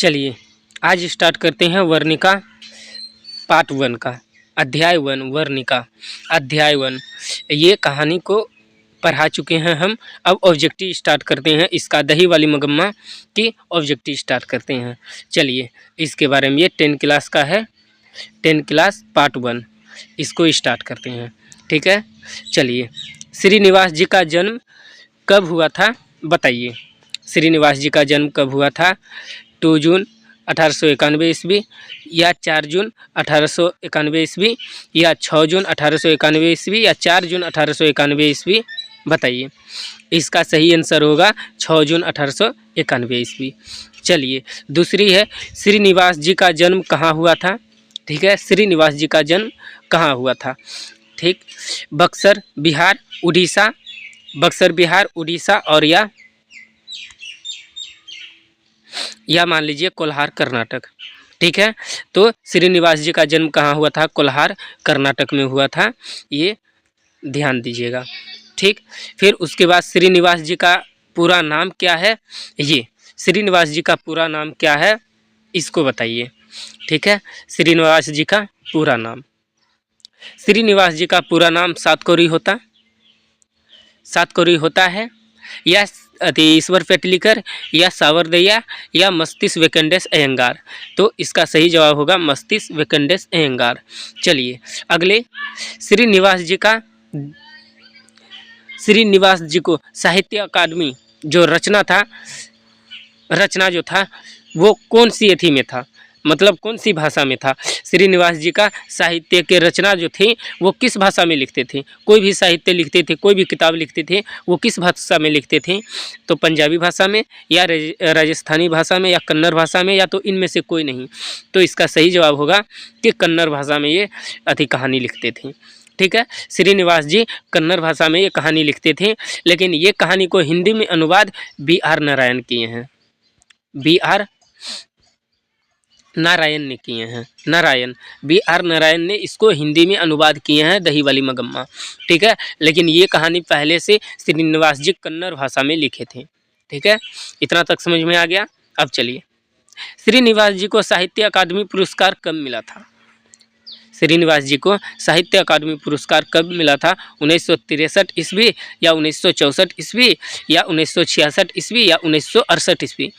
चलिए आज स्टार्ट करते हैं वर्णिका पार्ट 1 का अध्याय 1 वर्णिका अध्याय 1। ये कहानी को पढ़ा चुके हैं हम। अब ऑब्जेक्टिव स्टार्ट करते हैं इसका। दही वाली मगम्मा की ऑब्जेक्टिव स्टार्ट करते हैं। चलिए इसके बारे में, ये 10 क्लास का है, 10 क्लास पार्ट 1, इसको स्टार्ट करते हैं। ठीक है, चलिए। श्रीनिवास जी का जन्म कब हुआ था बताइए। श्रीनिवास जी का जन्म कब हुआ था? 2 जून 1891 ईस्वी, या 4 जून 1891 ईस्वी, या 6 जून 1891 ईस्वी, या 4 जून 1891 ईस्वी बताइए। इसका सही आंसर होगा 6 जून 1891 ईस्वी। चलिए दूसरी है, श्रीनिवास जी का जन्म कहाँ हुआ था? ठीक है, श्रीनिवास जी का जन्म कहाँ हुआ था? ठीक, बक्सर बिहार उड़ीसा, बक्सर बिहार उड़ीसा, और या मान लीजिए कोल्हार कर्नाटक। ठीक है, तो श्रीनिवास जी का जन्म कहाँ हुआ था? कोल्हार कर्नाटक में हुआ था, ये ध्यान दीजिएगा। ठीक, फिर उसके बाद श्रीनिवास जी का पूरा नाम क्या है? ये श्रीनिवास जी का पूरा नाम क्या है इसको बताइए। ठीक है, श्रीनिवास जी का पूरा नाम, श्रीनिवास जी का पूरा नाम सातकौरी होता है, या ईश्वर पेटलीकर, या सावरदैया, या मस्तिष्क वेंकटेश अयंगार। तो इसका सही जवाब होगा मस्तिष्क वेंकटेश अयंगार। चलिए अगले, श्रीनिवास जी को साहित्य अकादमी जो रचना जो था वो कौन सी एथी में था, मतलब कौन सी भाषा में था? श्रीनिवास जी का साहित्य के रचना जो थी वो किस भाषा में लिखते थे? कोई भी साहित्य लिखते थे, कोई भी किताब लिखते थे, वो किस भाषा में लिखते थे? तो पंजाबी भाषा में, या राजस्थानी भाषा में, या कन्नड़ भाषा में, या तो इनमें से कोई नहीं। तो इसका सही जवाब होगा कि कन्नड़ भाषा में ये कहानी लिखते थे। ठीक है, श्रीनिवास जी कन्नड़ भाषा में ये कहानी लिखते थे, लेकिन ये कहानी को हिंदी में अनुवाद B.R. नारायण किए हैं, B.R. नारायण ने किए हैं। B.R. नारायण ने इसको हिंदी में अनुवाद किए हैं, दही वाली मगम्मा। ठीक है, लेकिन ये कहानी पहले से श्रीनिवास जी कन्नड़ भाषा में लिखे थे। ठीक है, इतना तक समझ में आ गया। अब चलिए, श्रीनिवास जी को साहित्य अकादमी पुरस्कार कब मिला था? श्रीनिवास जी को साहित्य अकादमी पुरस्कार कब मिला था? 1963 ईस्वी, या 1964 ईस्वी, या 1966 ईस्वी, या 1968 ईस्वी?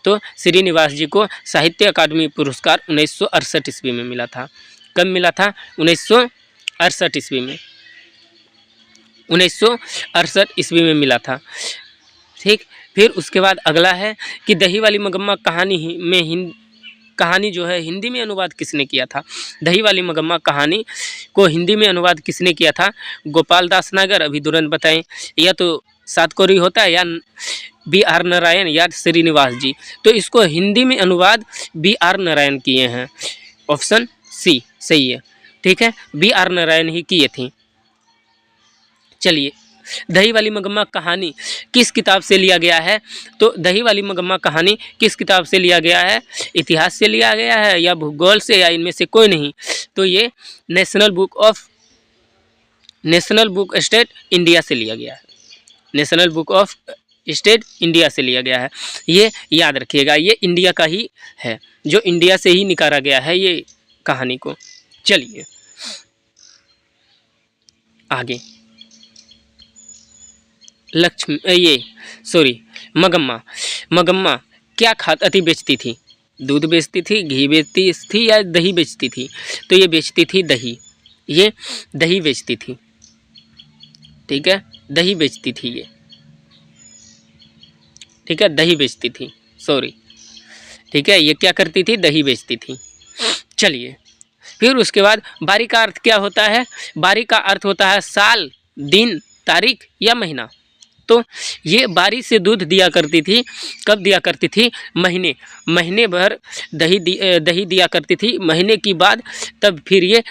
तो श्रीनिवास जी को साहित्य अकादमी पुरस्कार 1968 ईस्वी में मिला था। कब मिला था? 1968 ईस्वी में, 1968 ईस्वी में मिला था। ठीक, फिर उसके बाद अगला है कि दही वाली मगम्मा कहानी जो है हिंदी में अनुवाद किसने किया था? दही वाली मगम्मा कहानी को हिंदी में अनुवाद किसने किया था? गोपाल दास नागर, अभी तुरंत बताएं। या तो सातकौरी होता है, या B.R. नारायण, या श्रीनिवास जी। तो इसको हिंदी में अनुवाद B.R. नारायण किए हैं, ऑप्शन सी सही है। ठीक है, B.R. नारायण ही किए थे। चलिए, दही वाली मगम्मा कहानी किस किताब से लिया गया है? तो दही वाली मगम्मा कहानी किस किताब से लिया गया है? इतिहास से लिया गया है, या भूगोल से, या इनमें से कोई नहीं? तो ये नेशनल बुक स्टेट इंडिया से लिया गया है, national book of state India से लिया गया है। ये याद रखिएगा, ये इंडिया का ही है, जो इंडिया से ही निकाला गया है ये कहानी को। चलिए आगे, मगम्मा क्या खाती बेचती थी? दूध बेचती थी, घी बेचती थी, या दही बेचती थी? तो ये बेचती थी दही, ये दही बेचती थी। ठीक है, दही बेचती थी ये। ठीक है, दही बेचती थी, सॉरी। ठीक है, ये क्या करती थी? दही बेचती थी। चलिए, फिर उसके बाद बारी का अर्थ क्या होता है? बारी का अर्थ होता है साल, दिन, तारीख, या महीना। तो ये बारी से दूध दिया करती थी। कब दिया करती थी? महीने भर दही दिया करती थी। महीने की बाद तब फिर ये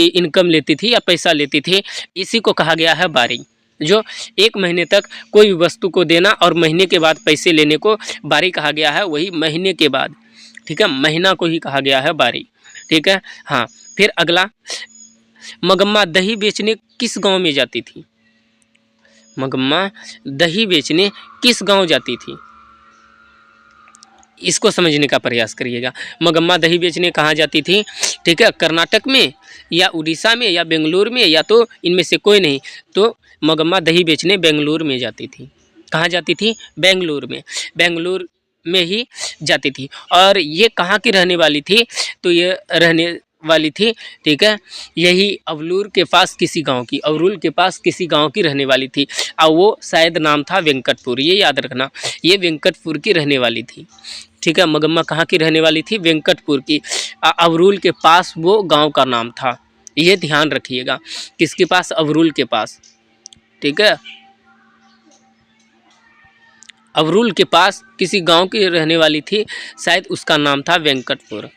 इनकम लेती थी, या पैसा लेती थी। इसी को कहा गया है बारी। जो 1 महीने तक कोई वस्तु को देना और महीने के बाद पैसे लेने को बारी कहा गया है, वही महीने के बाद। ठीक है, महीना को ही कहा गया है बारी। ठीक है, हाँ। फिर अगला, मगम्मा दही बेचने किस गांव में जाती थी? मगम्मा दही बेचने किस गांव जाती थी? इसको समझने का प्रयास करिएगा। मगम्मा दही बेचने कहाँ जाती थी, ठीक है, कर्नाटक में या उड़ीसा में या बेंगलुरु में, या तो इनमें से कोई नहीं। तो मगम्मा दही बेचने बेंगलुरु में जाती थी। कहाँ जाती थी? बेंगलुरु में। बेंगलुरु में ही जाती थी। और ये कहाँ की रहने वाली थी? तो ये रहने वाली थी, ठीक है, यही अवलूर के पास किसी गांव की, अवलूर के पास किसी गांव की रहने वाली थी। और वो शायद नाम था वेंकटपुर, ये याद रखना, ये वेंकटपुर की रहने वाली थी, ठीक है। मगम्मा कहाँ की रहने वाली थी? वेंकटपुर की। अवलूर के पास वो गांव का नाम था, ये ध्यान रखिएगा। किसके पास? अवलूर के पास, ठीक है। अवलूर के पास किसी गांव की रहने वाली थी, शायद उसका नाम था वेंकटपुर।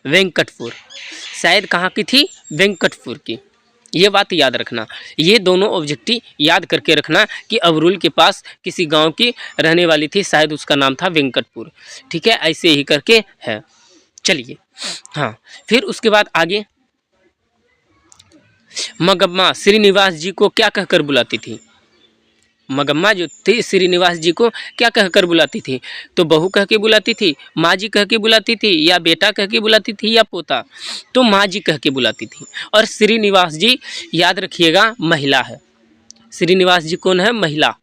वेंकटपुर शायद कहाँ की थी? वेंकटपुर की। ये बात याद रखना, ये दोनों ऑब्जेक्टिव याद करके रखना कि अवलूर के पास किसी गांव की रहने वाली थी, शायद उसका नाम था वेंकटपुर, ठीक है। ऐसे ही करके है। चलिए, हाँ, फिर उसके बाद आगे, मगम्मा श्रीनिवास जी को क्या कहकर बुलाती थी? मगम्मा जो थी श्रीनिवास जी को क्या कहकर बुलाती थी? तो बहू कह के बुलाती थी, माँ जी कह के बुलाती थी, या बेटा कह के बुलाती थी, या पोता? तो माँ जी कह के बुलाती थी। और श्रीनिवास जी याद रखिएगा महिला है। श्रीनिवास जी कौन है? महिला।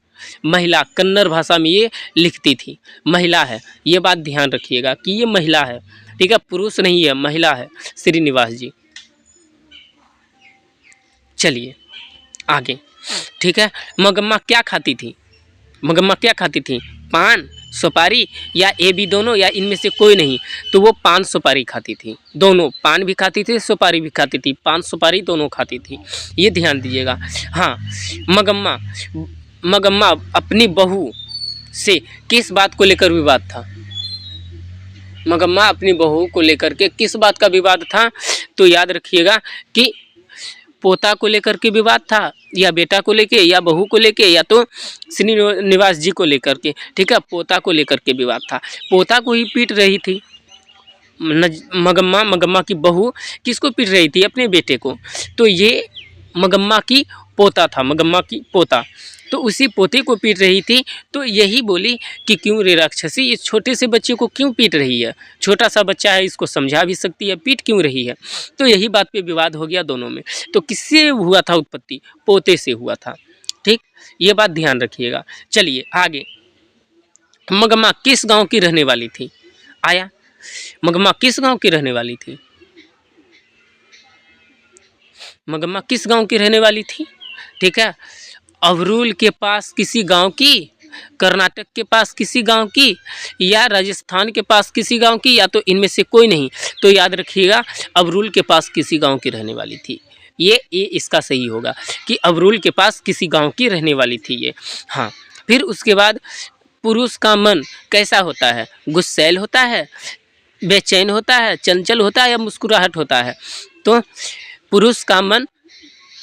महिला कन्नड़ भाषा में ये लिखती थी, महिला है। ये बात ध्यान रखिएगा कि ये महिला है, ठीक है, पुरुष नहीं है, महिला है श्रीनिवास जी। चलिए आगे, ठीक है। मगम्मा क्या खाती थी? मगम्मा क्या खाती थी? पान, सुपारी, या ये भी दोनों, या इनमें से कोई नहीं? तो वो पान सुपारी खाती थी, दोनों, पान भी खाती थी, सुपारी भी खाती थी, पान सुपारी दोनों खाती थी, ये ध्यान दीजिएगा। हाँ, मगम्मा मगम्मा अपनी बहू से किस बात को लेकर विवाद था? मगम्मा अपनी बहू को लेकर के किस बात का विवाद था? तो याद रखिएगा कि पोता को लेकर के विवाद था, या बेटा को लेके, या बहू को लेके, या तो श्रीनिवास जी को लेकर के, ठीक है। पोता को लेकर के विवाद था, पोता को ही पीट रही थी मगम्मा की बहू किसको पीट रही थी? अपने बेटे को। तो ये मगम्मा की पोता था, मगम्मा की पोता, तो उसी पोते को पीट रही थी। तो यही बोली कि क्यों रे राक्षसी, इस छोटे से बच्चे को क्यों पीट रही है? छोटा सा बच्चा है, इसको समझा भी सकती है, पीट क्यों रही है? तो यही बात पे विवाद हो गया दोनों में। तो किससे हुआ था उत्पत्ति? पोते से हुआ था, ठीक, ये बात ध्यान रखिएगा। चलिए आगे, मगम्मा किस गांव की रहने वाली थी? आया, मगम्मा किस गांव की रहने वाली थी? मगम्मा किस गांव की रहने वाली थी? ठीक है, अवलूर के पास किसी गांव की, कर्नाटक के पास किसी गांव की, या राजस्थान के पास किसी गांव की, या तो इनमें से कोई नहीं। तो याद रखिएगा अवलूर के पास किसी गांव की रहने वाली थी। ये इसका सही होगा कि अवलूर के पास किसी गांव की रहने वाली थी ये। हाँ, फिर उसके बाद पुरुष का मन कैसा होता है? गुस्सैल होता है, बेचैन होता है, चंचल होता है, या मुस्कुराहट होता है? तो पुरुष का मन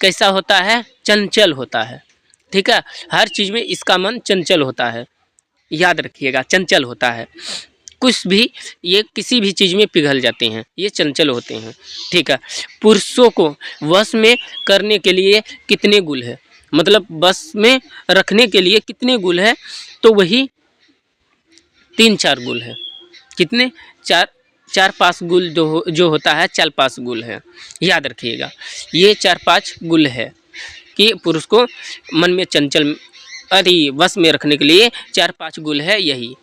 कैसा होता है? चंचल होता है, ठीक है। हर चीज़ में इसका मन चंचल होता है, याद रखिएगा, चंचल होता है। कुछ भी ये किसी भी चीज़ में पिघल जाते हैं, ये चंचल होते हैं, ठीक है। पुरुषों को वश में करने के लिए कितने गुण है? मतलब वश में रखने के लिए कितने गुण है? तो वही 3-4 गुण है। कितने? 4-5 गुण जो होता है, 4-5 गुण है, याद रखिएगा। ये 4-5 गुण है कि पुरुष को मन में चंचल वश में रखने के लिए 4-5 गुण है, यही,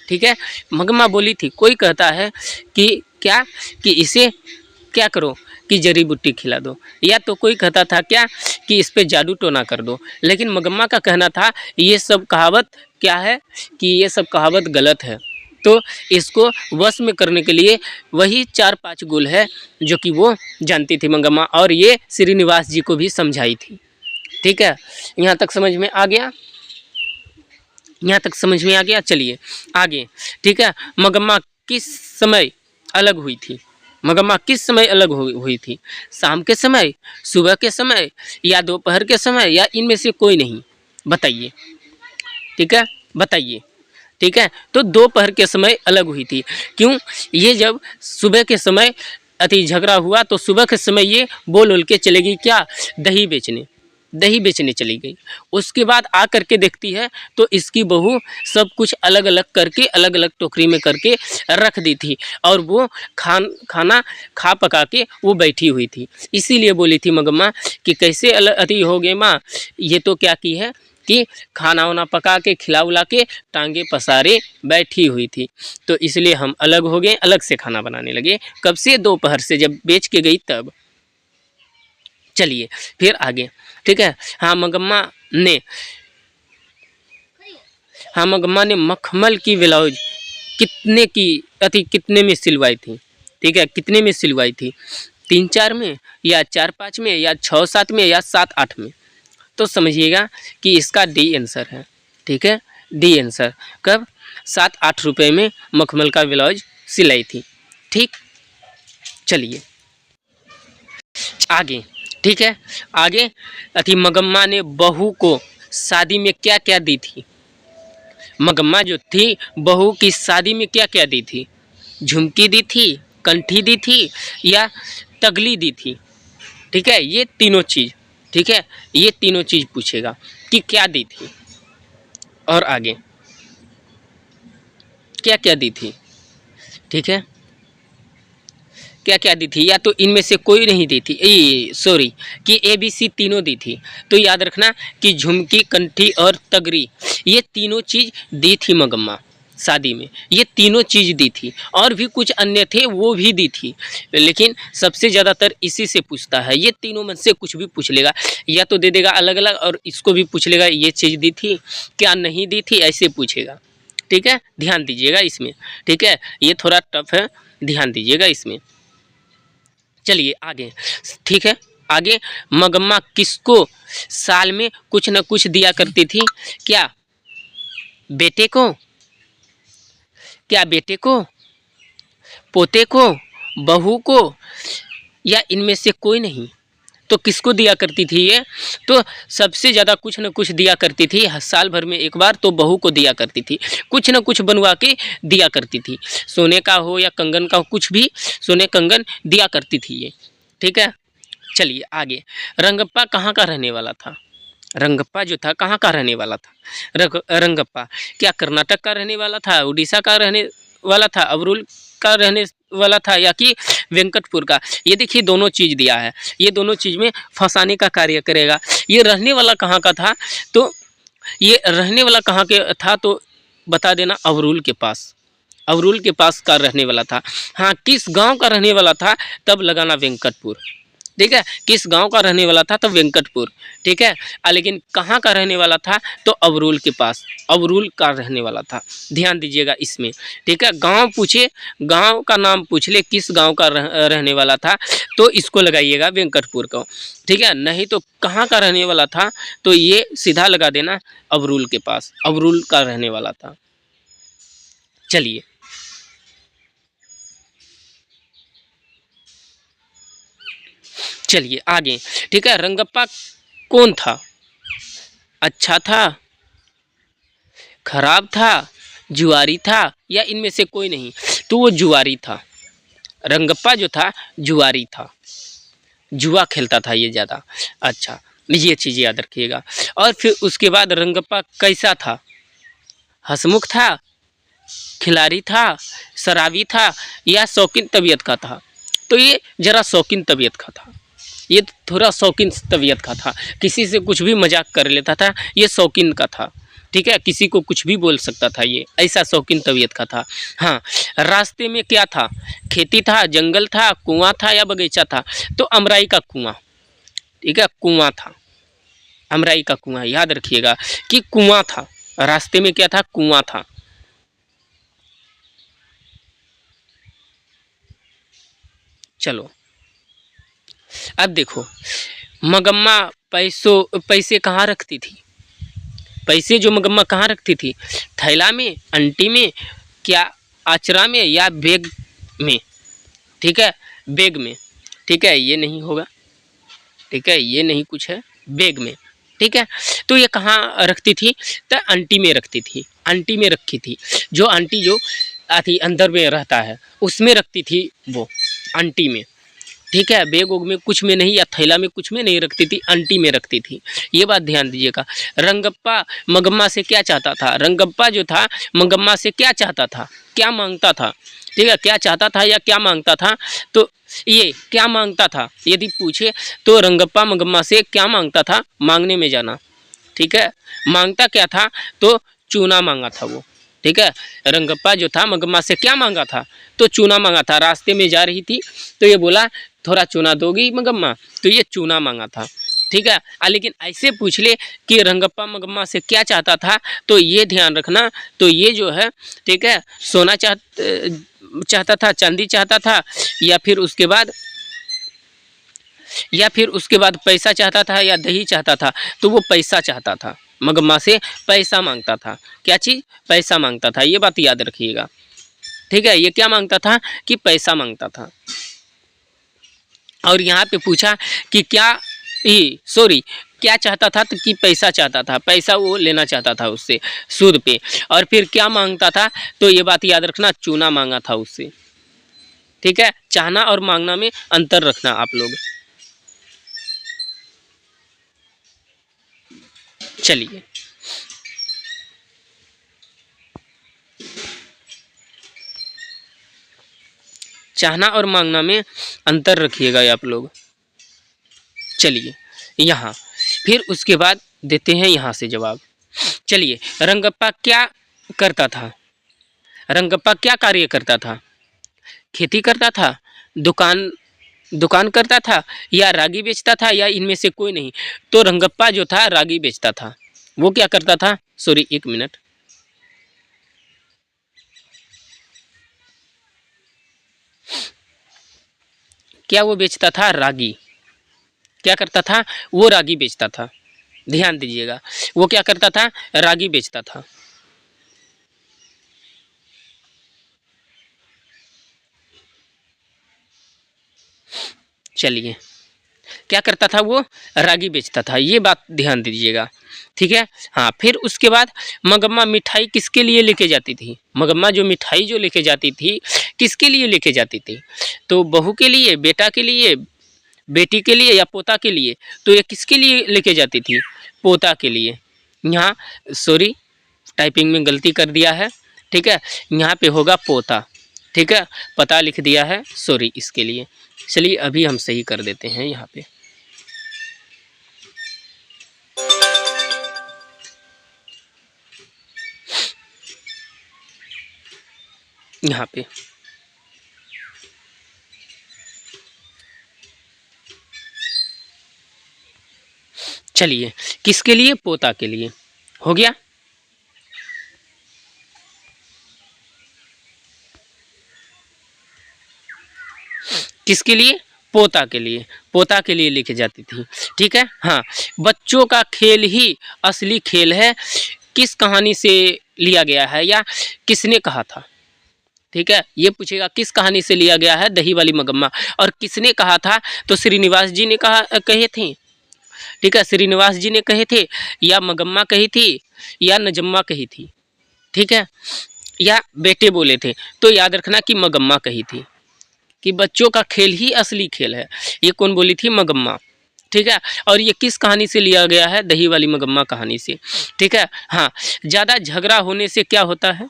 ठीक है। मगम्मा बोली थी, कोई कहता है कि क्या, कि इसे क्या करो, कि जड़ी बूटी खिला दो, या तो कोई कहता था क्या, कि इस पे जादू टोना कर दो। लेकिन मगम्मा का कहना था ये सब कहावत क्या है, कि ये सब कहावत गलत है। तो इसको वश में करने के लिए वही 4-5 गुण है जो कि वो जानती थी मगम्मा, और ये श्रीनिवास जी को भी समझाई थी, ठीक है। यहाँ तक समझ में आ गया? यहाँ तक समझ में आ गया? चलिए आगे, ठीक है। मगम्मा किस समय अलग हुई थी? मगम्मा किस समय अलग हुई थी? शाम के समय, सुबह के समय, या दोपहर के समय, या इनमें से कोई नहीं? बताइए, ठीक है, बताइए, ठीक है। तो दोपहर के समय अलग हुई थी। क्यों? ये जब सुबह के समय झगड़ा हुआ तो सुबह के समय ये बोल के चलेगी क्या? दही बेचने, दही बेचने चली गई। उसके बाद आ करके देखती है तो इसकी बहू सब कुछ अलग अलग करके, अलग अलग टोकरी में करके रख दी थी और वो खाना खा पका के वो बैठी हुई थी। इसीलिए बोली थी मगम्मा कि कैसे अति हो गए माँ, ये तो क्या की है कि खाना वाना पका के खिला उला के टांगे पसारे बैठी हुई थी। तो इसलिए हम अलग हो गए, अलग से खाना बनाने लगे। कब से? दोपहर से, जब बेच के गई तब। चलिए फिर आगे, ठीक है। हाँ मगम्मा ने मखमल की ब्लाउज कितने में सिलवाई थी? ठीक है, कितने में सिलवाई थी? 3-4 में या 4-5 में या 6-7 में या 7-8 में? तो समझिएगा कि इसका डी आंसर है। ठीक है, डी आंसर। कब? 7-8 रुपये में मखमल का ब्लाउज सिलाई थी। ठीक, चलिए आगे, ठीक है। आगे मगम्मा ने बहू को शादी में क्या क्या दी थी? मगम्मा जो थी बहू की शादी में क्या क्या दी थी? झुमकी दी थी, कंठी दी थी या तगली दी थी? ठीक है, ये तीनों चीज़, ठीक है, ये तीनों चीज़ पूछेगा कि क्या दी थी। और आगे क्या क्या दी थी? ठीक है, क्या क्या दी थी? या तो इनमें से कोई नहीं दी थी, सॉरी, कि ABC तीनों दी थी। तो याद रखना कि झुमकी, कंठी और तगरी, ये तीनों चीज़ दी थी मगम्मा शादी में, ये तीनों चीज़ दी थी। और भी कुछ अन्य थे वो भी दी थी, लेकिन सबसे ज़्यादातर इसी से पूछता है। ये तीनों में से कुछ भी पूछ लेगा, या तो दे देगा अलग अलग और इसको भी पूछ लेगा ये चीज़ दी थी क्या नहीं दी थी, ऐसे पूछेगा। ठीक है, ध्यान दीजिएगा इसमें। ठीक है, ये थोड़ा टफ है, ध्यान दीजिएगा इसमें। चलिए आगे, ठीक है। आगे मगम्मा किसको साल में कुछ न कुछ दिया करती थी? क्या बेटे को, क्या बेटे को, पोते को, बहू को, या इनमें से कोई नहीं? तो किसको दिया करती थी ये? तो सबसे ज़्यादा कुछ न कुछ दिया करती थी, साल भर में एक बार तो बहू को दिया करती थी, कुछ न कुछ बनवा के दिया करती थी। सोने का हो या कंगन का हो, कुछ भी सोने कंगन दिया करती थी ये। ठीक है, चलिए आगे। रंगप्पा कहाँ का रहने वाला था? रंगप्पा जो था कहाँ का रहने वाला था? रंगप्पा क्या कर्नाटक का रहने वाला था, उड़ीसा का रहने वाला था, अवरुल का रहने वाला था, या कि वेंकटपुर का? ये देखिए दोनों चीज़ दिया है, ये दोनों चीज़ में फंसाने का कार्य करेगा। ये रहने वाला कहाँ का था? तो ये रहने वाला कहाँ के था तो बता देना, अवरुल के पास, अवरुल के पास का रहने वाला था। हाँ, किस गांव का रहने वाला था तब लगाना वेंकटपुर। ठीक है, किस गांव का रहने वाला था तो वेंकटपुर। ठीक है, लेकिन कहाँ का रहने वाला था तो अवरुल के पास, अवरुल का रहने वाला था। ध्यान दीजिएगा इसमें। ठीक है, गांव पूछे, गांव का नाम पूछ ले किस गांव का रहने वाला था तो इसको लगाइएगा वेंकटपुर को। ठीक है, नहीं तो कहाँ का रहने वाला था तो ये सीधा लगा देना अवरुल के पास, अवरुल का रहने वाला था। चलिए चलिए आगे, ठीक है। रंगप्पा कौन था? अच्छा था, खराब था, जुआरी था, या इनमें से कोई नहीं? तो वो जुआरी था। रंगप्पा जो था जुआरी था, जुआ खेलता था ये ज़्यादा। अच्छा, ये चीज़ याद रखिएगा। और फिर उसके बाद रंगप्पा कैसा था? हंसमुख था, खिलाड़ी था, शराबी था, या शौकीन तबीयत का था? तो ये ज़रा शौकीन तबीयत का था, ये थोड़ा शौकीन तबीयत का था, किसी से कुछ भी मजाक कर लेता था, ये शौकीन का था। ठीक है, किसी को कुछ भी बोल सकता था, ये ऐसा शौकीन तबीयत का था। हाँ, रास्ते में क्या था? खेती था, जंगल था, कुआं था या बगीचा था? तो अमराई का कुआं। ठीक है, कुआं था, अमराई का कुआं। याद रखिएगा कि कुआं था, रास्ते में क्या था? कुआं था। चलो अब देखो, मगम्मा पैसे कहाँ रखती थी? पैसे जो मगम्मा कहाँ रखती थी? थैला में, अंटी में, क्या आचरा में, या बैग में? ठीक है, बैग में। ठीक है, ये नहीं होगा, ठीक है, ये नहीं कुछ है, बैग में। ठीक है, तो ये कहाँ रखती थी? तो अंटी में रखती थी, अंटी में रखी थी। जो अंटी जो आती अंदर में रहता है उसमें रखती थी वो, अंटी में। ठीक है, बैग वोग में कुछ में नहीं या थैला में कुछ में नहीं रखती थी, अंटी में रखती थी। ये बात ध्यान दीजिएगा। रंगप्पा मंगम्मा से क्या चाहता था? रंगप्पा जो था मंगम्मा से क्या चाहता था, क्या मांगता था? ठीक है, क्या चाहता था या क्या मांगता था? तो ये क्या मांगता था यदि पूछे तो रंगप्पा मंगम्मा से क्या मांगता था? मांगने में जाना। ठीक है, मांगता क्या था? तो चूना मांगा था वो। ठीक है, रंगप्पा जो था मंगम्मा से क्या मांगा था? तो चूना मांगा था। रास्ते में जा रही थी तो ये बोला थोड़ा चूना दोगी मंगम्मा, तो ये चूना मांगा था। ठीक है, लेकिन ऐसे पूछ ले कि रंगप्पा मंगम्मा से क्या चाहता था, तो ये ध्यान रखना, तो ये जो है ठीक है, सोना चाहता था, चांदी चाहता था, या फिर उसके बाद पैसा चाहता था या दही चाहता था? तो वो पैसा चाहता था, मंगम्मा से पैसा मांगता था। क्या चीज़? पैसा मांगता था। ये बात याद रखिएगा। ठीक है, ये क्या मांगता था? कि पैसा मांगता था। और यहाँ पे पूछा कि क्या चाहता था? तो कि पैसा चाहता था, पैसा वो लेना चाहता था उससे सूद पे। और फिर क्या मांगता था? तो ये बात याद रखना, चूना मांगा था उससे। ठीक है, चाहना और मांगना में अंतर रखना आप लोग। चलिए, चाहना और मांगना में अंतर रखिएगा आप लोग। चलिए, यहाँ फिर उसके बाद देते हैं यहाँ से जवाब। चलिए, रंगप्पा क्या करता था? रंगप्पा क्या कार्य करता था? खेती करता था, दुकान दुकान करता था, या रागी बेचता था, या इनमें से कोई नहीं? तो रंगप्पा जो था रागी बेचता था। वो क्या करता था? सॉरी, एक मिनट। क्या वो बेचता था? रागी। क्या करता था? वो रागी बेचता था। ध्यान दीजिएगा, वो क्या करता था? रागी बेचता था। चलिए, क्या करता था? वो रागी बेचता था। ये बात ध्यान दीजिएगा। ठीक है, हाँ। फिर उसके बाद मंगम्मा मिठाई किसके लिए लेके जाती थी? मंगम्मा जो मिठाई जो लेके जाती थी, किसके लिए लेके जाती थी? तो बहू के लिए, बेटा के लिए, बेटी के लिए, या पोता के लिए? तो ये किसके लिए लेके जाती थी? पोता के लिए। यहाँ सॉरी, टाइपिंग में गलती कर दिया है। ठीक है, यहाँ पे होगा पोता। ठीक है, पता लिख दिया है, सॉरी इसके लिए। चलिए, अभी हम सही कर देते हैं यहाँ पे। यहाँ पे चलिए, किसके लिए? पोता के लिए। हो गया। किसके लिए? पोता के लिए। पोता के लिए लेके जाती थी। ठीक है, हाँ। बच्चों का खेल ही असली खेल है, किस कहानी से लिया गया है या किसने कहा था? ठीक है, ये पूछेगा किस कहानी से लिया गया है? दही वाली मंगम्मा। और किसने कहा था? तो श्रीनिवास जी ने कहे थे। ठीक है, श्रीनिवास जी ने कहे थे, या मंगम्मा कही थी, या नजम्मा कही थी? ठीक है, या बेटे बोले थे? तो याद रखना कि मंगम्मा कही थी कि बच्चों का खेल ही असली खेल है। ये कौन बोली थी? मंगम्मा। ठीक है, और ये किस कहानी से लिया गया है? दही वाली मंगम्मा कहानी से। ठीक है, हाँ। ज़्यादा झगड़ा होने से क्या होता है?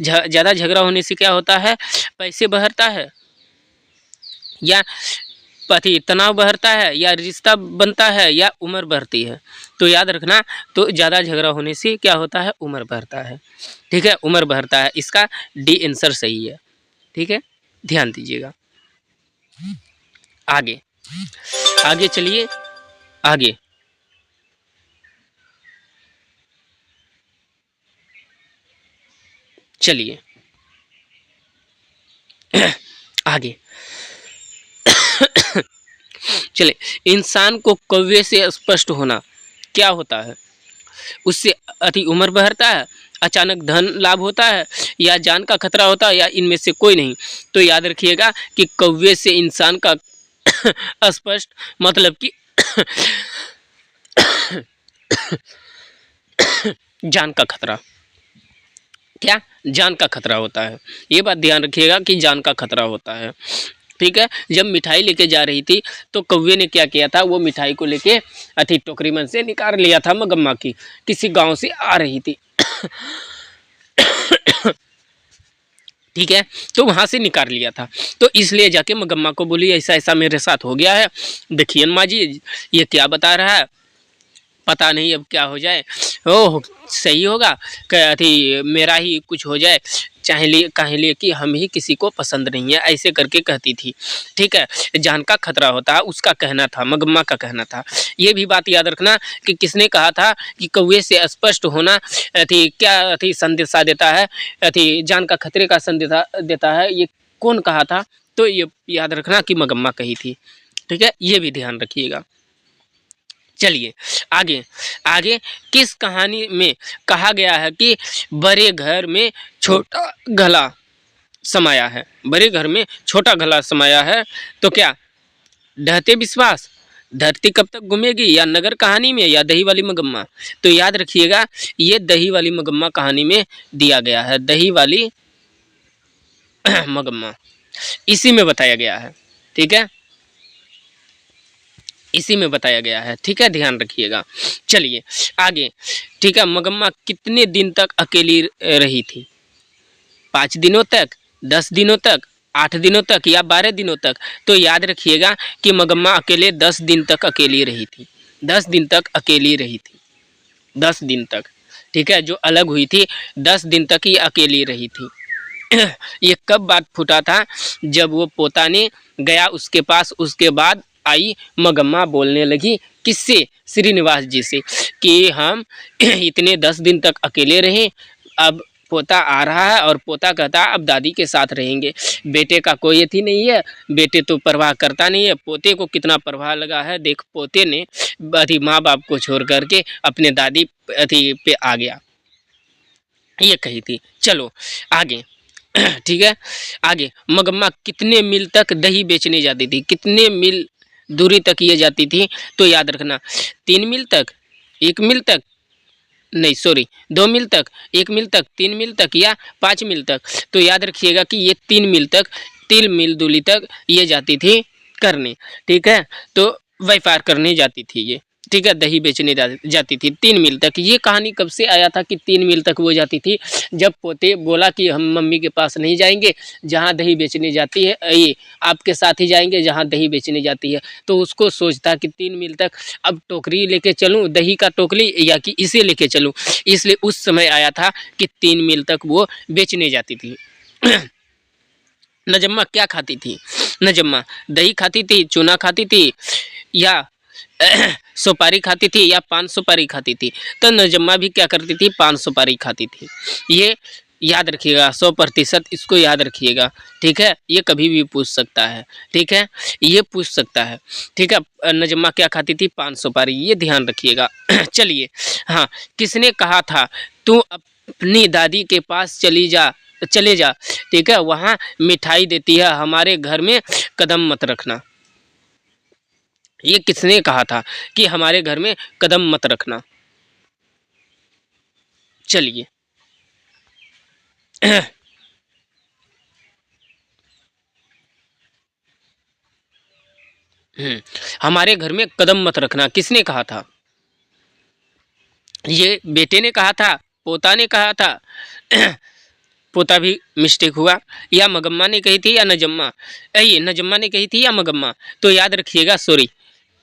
ज़्यादा झगड़ा होने से क्या होता है? पैसे बढ़ता है, या पति तनाव बढ़ता है, या रिश्ता बनता है, या उम्र बढ़ती है? तो याद रखना, तो ज़्यादा झगड़ा होने से क्या होता है? उम्र बढ़ता है। ठीक है, उम्र बढ़ता है। इसका डी आंसर सही है। ठीक है, ध्यान दीजिएगा। आगे आगे चलिए, आगे चलिए, आगे चले। इंसान को कौवे से स्पष्ट होना क्या होता है? उससे अति उम्र बढ़ता है, अचानक धन लाभ होता है, या जान का खतरा होता है, या इनमें से कोई नहीं? तो याद रखिएगा कि कौवे से इंसान का स्पष्ट मतलब कि जान का खतरा। क्या? जान का खतरा होता है। ये बात ध्यान रखिएगा कि जान का खतरा होता है। ठीक है, जब मिठाई लेके जा रही थी तो कौवे ने क्या किया था, वो मिठाई को लेके अति टोकरी में से निकाल लिया था मगम्मा की, किसी गांव से आ रही थी। ठीक है, तो वहां से निकाल लिया था, तो इसलिए जाके मगम्मा को बोली ऐसा ऐसा मेरे साथ हो गया है, देखिए माँ जी ये क्या बता रहा है, पता नहीं अब क्या हो जाए, ओह सही होगा थी मेरा ही कुछ हो जाए, चाहे लिए कहे लिए कि हम ही किसी को पसंद नहीं है, ऐसे करके कहती थी। ठीक है, जान का खतरा होता है उसका कहना था, मगम्मा का कहना था। ये भी बात याद रखना कि किसने कहा था कि कौवे से स्पष्ट होना थी क्या थी संदेशा देता है, थी जान का खतरे का संदेशा देता है, ये कौन कहा था, तो ये याद रखना कि मगम्मा कही थी। ठीक है, ये भी ध्यान रखिएगा। चलिए आगे आगे, किस कहानी में कहा गया है कि बड़े घर में छोटा गला समाया है, बड़े घर में छोटा गला समाया है, तो क्या ढहते विश्वास, धरती कब तक घूमेगी, या नगर कहानी में, या दही वाली मगम्मा। तो याद रखिएगा ये दही वाली मगम्मा कहानी में दिया गया है, दही वाली मगम्मा इसी में बताया गया है। ठीक है, इसी में बताया गया है। ठीक है, ध्यान रखिएगा। चलिए आगे। ठीक है, मगम्मा कितने दिन तक अकेली रही थी, 5 दिनों तक, 10 दिनों तक, 8 दिनों तक, या 12 दिनों तक। तो याद रखिएगा कि मगम्मा अकेले 10 दिन तक अकेली रही थी, 10 दिन तक अकेली रही थी, 10 दिन तक। ठीक है, जो अलग हुई थी 10 दिन तक ही अकेली रही थी। ये कब बात फूटा था, जब वो पोता ने गया उसके पास, उसके बाद आई मगम्मा बोलने लगी किससे, श्रीनिवास जी से, कि हम इतने 10 दिन तक अकेले रहे, अब पोता आ रहा है और पोता कहता है अब दादी के साथ रहेंगे। बेटे का कोई अथी नहीं है, बेटे तो परवाह करता नहीं है, पोते को कितना परवाह लगा है। देख पोते ने अथी माँ बाप को छोड़ करके अपने दादी अथी पे आ गया, ये कही थी। चलो आगे। ठीक है, आगे मगम्मा कितने मील तक दही बेचने जाती थी, कितने मील दूरी तक ये जाती थी, तो याद रखना 3 मील तक, 1 मील तक, नहीं सॉरी 2 मील तक, 1 मील तक, 3 मील तक, या 5 मील तक। तो याद रखिएगा कि ये 3 मील तक, 3 मील दूरी तक ये जाती थी करने। ठीक है, तो व्यापार करने जाती थी ये। ठीक है, दही बेचने जाती थी 3 मील तक। ये कहानी कब से आया था कि 3 मील तक वो जाती थी, जब पोते बोला कि हम मम्मी के पास नहीं जाएंगे, जहाँ दही बेचने जाती है ये आपके साथ ही जाएंगे जहाँ दही बेचने जाती है। तो उसको सोचता कि 3 मील तक अब टोकरी लेके चलूँ, दही का टोकरी, या कि इसे लेके चलूँ। इसलिए उस समय आया था कि 3 मील तक वो बेचने जाती थी। नजम्मा क्या खाती थी, नजम्मा दही खाती थी, चूना खाती थी, या सुपारी खाती थी, या पान सुपारी खाती थी। तो नजम्मा भी क्या करती थी, पान सुपारी खाती थी। ये याद रखिएगा 100%, इसको याद रखिएगा। ठीक है, ये कभी भी पूछ सकता है। ठीक है, ये पूछ सकता है। ठीक है, नजम्मा क्या खाती थी, पान सुपारी, ये ध्यान रखिएगा। चलिए हाँ, किसने कहा था तू अपनी दादी के पास चले जा, ठीक है, वहाँ मिठाई देती है, हमारे घर में कदम मत रखना। ये किसने कहा था कि हमारे घर में कदम मत रखना। चलिए हमारे घर में कदम मत रखना किसने कहा था, ये बेटे ने कहा था, पोता ने कहा था, पोता भी मिस्टेक हुआ, या मगम्मा ने कही थी, या नजम्मा, ये नजम्मा ने कही थी या मगम्मा। तो याद रखिएगा सॉरी,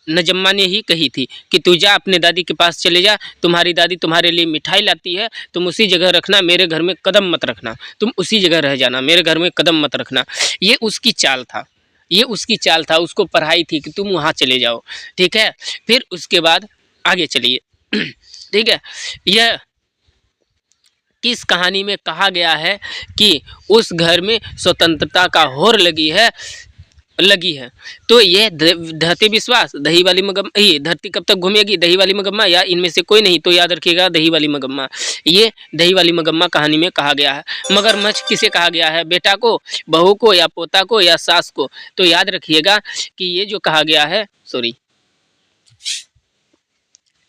नजम्मा ने ही कही थी कि तू जा अपने दादी के पास चले जा, तुम्हारी दादी तुम्हारे लिए मिठाई लाती है, तुम उसी जगह रखना, मेरे घर में कदम मत रखना, तुम उसी जगह रह जाना, मेरे घर में कदम मत रखना। ये उसकी चाल था, ये उसकी चाल था, उसको पढ़ाई थी कि तुम वहाँ चले जाओ। ठीक है, फिर उसके बाद आगे चलिए। ठीक है, यह किस कहानी में कहा गया है कि उस घर में स्वतंत्रता का होर लगी है। तो यह ढहते विश्वास, दही वाली मगम्मा, ये धरती कब तक घूमेगी, दही वाली मगम्मा, या इनमें से कोई नहीं। तो याद रखिएगा दही वाली मगम्मा, ये दही वाली मगम्मा कहानी में कहा गया है। मगरमच्छ किसे कहा गया है, बेटा को, बहू को, या पोता को, या सास को। तो याद रखिएगा कि ये जो कहा गया है, सॉरी,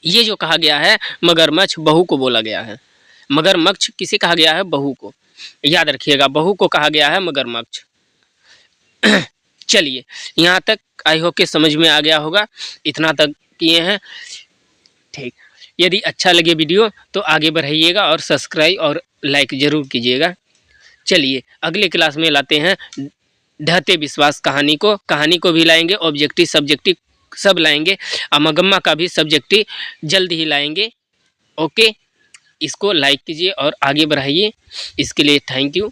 ये जो कहा गया है मगरमच्छ बहू को बोला गया है। मगरमच्छ किसे कहा गया है, बहू को। याद रखिएगा बहू को कहा गया है मगरमच्छ। चलिए यहाँ तक आई होप के समझ में आ गया होगा, इतना तक किए हैं। ठीक, यदि अच्छा लगे वीडियो तो आगे बढ़ाइएगा और सब्सक्राइब और लाइक ज़रूर कीजिएगा। चलिए अगले क्लास में लाते हैं ढहते विश्वास कहानी को भी लाएंगे, ऑब्जेक्टिव सब्जेक्टिव सब लाएंगे, अमगम्मा का भी सब्जेक्टिव जल्द ही लाएंगे। ओके, इसको लाइक कीजिए और आगे बढ़ाइए। इसके लिए थैंक यू।